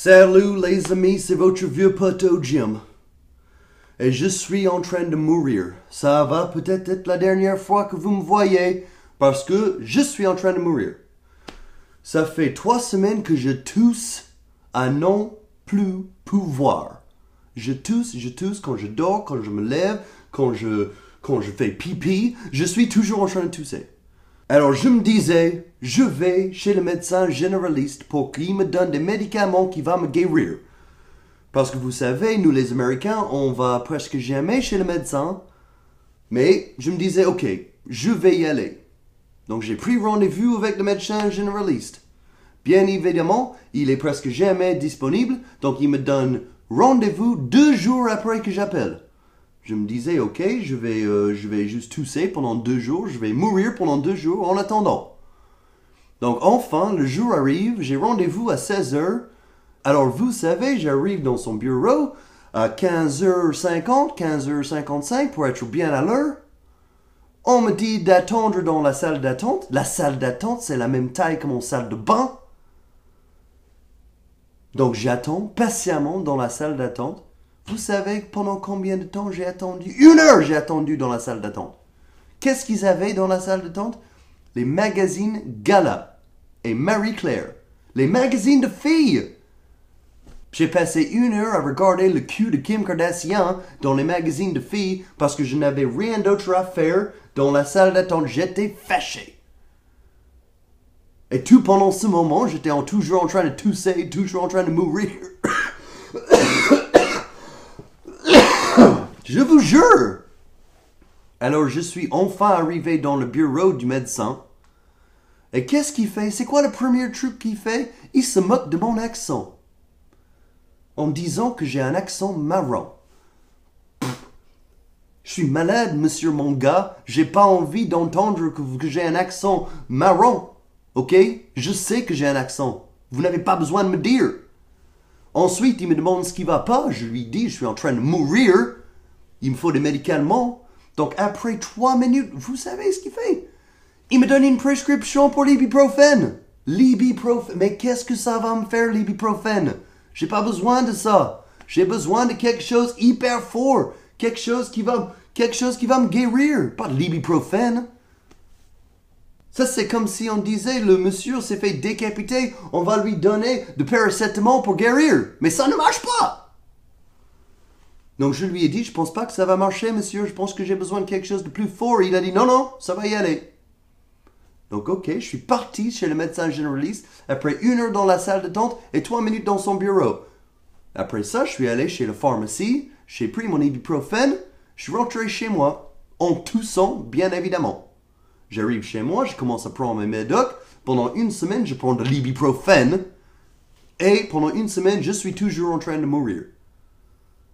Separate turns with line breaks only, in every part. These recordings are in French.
Salut les amis, c'est votre vieux poteau Jim. Et je suis en train de mourir. Ça va peut-être être la dernière fois que vous me voyez, parce que je suis en train de mourir. Ça fait 3 semaines que je tousse à non plus pouvoir. Je tousse quand je dors, quand je me lève, quand je fais pipi. Je suis toujours en train de tousser. Alors je me disais, je vais chez le médecin généraliste pour qu'il me donne des médicaments qui vont me guérir. Parce que vous savez, nous les Américains, on va presque jamais chez le médecin. Mais je me disais, ok, je vais y aller. Donc j'ai pris rendez-vous avec le médecin généraliste. Bien évidemment, il est presque jamais disponible, donc il me donne rendez-vous 2 jours après que j'appelle. Je me disais, ok, je vais juste tousser pendant 2 jours, je vais mourir pendant 2 jours en attendant. Donc enfin, le jour arrive, j'ai rendez-vous à 16h. Alors vous savez, j'arrive dans son bureau à 15h50, 15h55 pour être bien à l'heure. On me dit d'attendre dans la salle d'attente. La salle d'attente, c'est la même taille que mon salle de bain. Donc j'attends patiemment dans la salle d'attente. Vous savez pendant combien de temps j'ai attendu? 1 heure j'ai attendu dans la salle d'attente. Qu'est-ce qu'ils avaient dans la salle d'attente? Les magazines Gala et Marie-Claire. Les magazines de filles. J'ai passé 1 heure à regarder le cul de Kim Kardashian dans les magazines de filles parce que je n'avais rien d'autre à faire dans la salle d'attente. J'étais fâché. Et tout pendant ce moment, j'étais toujours en train de tousser, toujours en train de mourir. Je vous jure! Alors je suis enfin arrivé dans le bureau du médecin. Et qu'est-ce qu'il fait? C'est quoi le premier truc qu'il fait? Il se moque de mon accent. En disant que j'ai un accent marron. Je suis malade, monsieur mon gars. J'ai pas envie d'entendre que j'ai un accent marron. Ok? Je sais que j'ai un accent. Vous n'avez pas besoin de me dire. Ensuite, il me demande ce qui va pas. Je lui dis, je suis en train de mourir. Il me faut des médicaments. Donc après 3 minutes, vous savez ce qu'il fait? Il me donne une prescription pour l'ibuprofène. L'ibuprofène. Mais qu'est-ce que ça va me faire, l'ibuprofène? J'ai pas besoin de ça. J'ai besoin de quelque chose hyper fort. Quelque chose qui va me guérir. Pas de l'ibuprofène. Ça, c'est comme si on disait, le monsieur s'est fait décapiter, on va lui donner de paracétamol pour guérir. Mais ça ne marche pas. Donc je lui ai dit, je pense pas que ça va marcher, monsieur. Je pense que j'ai besoin de quelque chose de plus fort. Il a dit, non, non, ça va y aller. Donc ok, je suis parti chez le médecin généraliste après 1 heure dans la salle d'attente et 3 minutes dans son bureau. Après ça, je suis allé chez la pharmacie, j'ai pris mon ibuprofène, je suis rentré chez moi, en toussant, bien évidemment. J'arrive chez moi, je commence à prendre mes médocs. Pendant 1 semaine, je prends de l'ibuprofène. Et pendant 1 semaine, je suis toujours en train de mourir.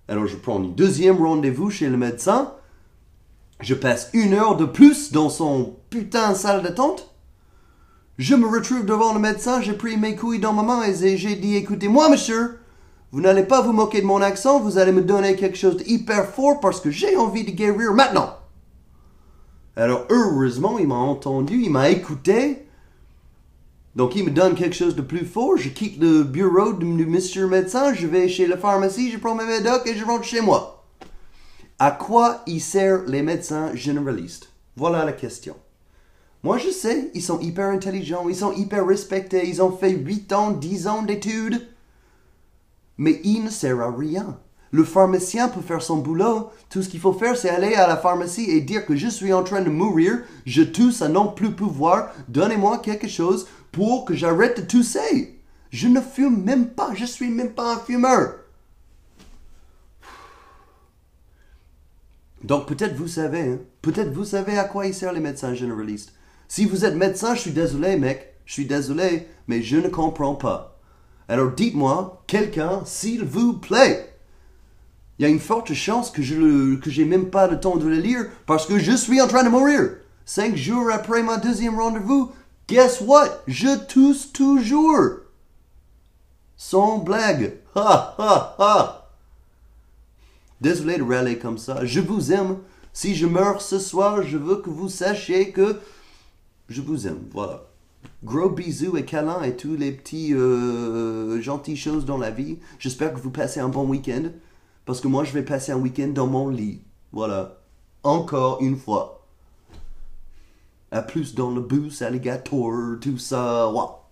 Alors je prends un 2e rendez-vous chez le médecin. Je passe 1 heure de plus dans son putain de salle d'attente. Je me retrouve devant le médecin, j'ai pris mes couilles dans ma main et j'ai dit, écoutez-moi monsieur, vous n'allez pas vous moquer de mon accent, vous allez me donner quelque chose d'hyper fort parce que j'ai envie de guérir maintenant. Alors heureusement, il m'a entendu, il m'a écouté. Donc il me donne quelque chose de plus fort. Je quitte le bureau du monsieur médecin, je vais chez la pharmacie, je prends mes médocs et je rentre chez moi. À quoi ils servent les médecins généralistes? Voilà la question. Moi je sais, ils sont hyper intelligents, ils sont hyper respectés, ils ont fait 8 ans, 10 ans d'études. Mais ils ne servent à rien. Le pharmacien peut faire son boulot. Tout ce qu'il faut faire, c'est aller à la pharmacie et dire que je suis en train de mourir, je tousse à non plus pouvoir, donnez-moi quelque chose pour que j'arrête de tousser. Je ne fume même pas, je suis même pas un fumeur. Donc peut-être vous savez, hein? Peut-être vous savez à quoi ils servent les médecins généralistes. Si vous êtes médecin, je suis désolé mec, je suis désolé, mais je ne comprends pas. Alors dites-moi, quelqu'un, s'il vous plaît. Il y a une forte chance que j'ai même pas le temps de le lire parce que je suis en train de mourir. 5 jours après ma 2e rendez-vous, guess what? Je tousse toujours. Sans blague. Ha ha ha. Désolé de râler comme ça. Je vous aime. Si je meurs ce soir, je veux que vous sachiez que je vous aime. Voilà. Gros bisous et câlins et tous les petits gentilles choses dans la vie. J'espère que vous passez un bon week-end. Parce que moi, je vais passer un week-end dans mon lit. Voilà. Encore une fois. À plus dans le bus, alligator, tout ça. Wow.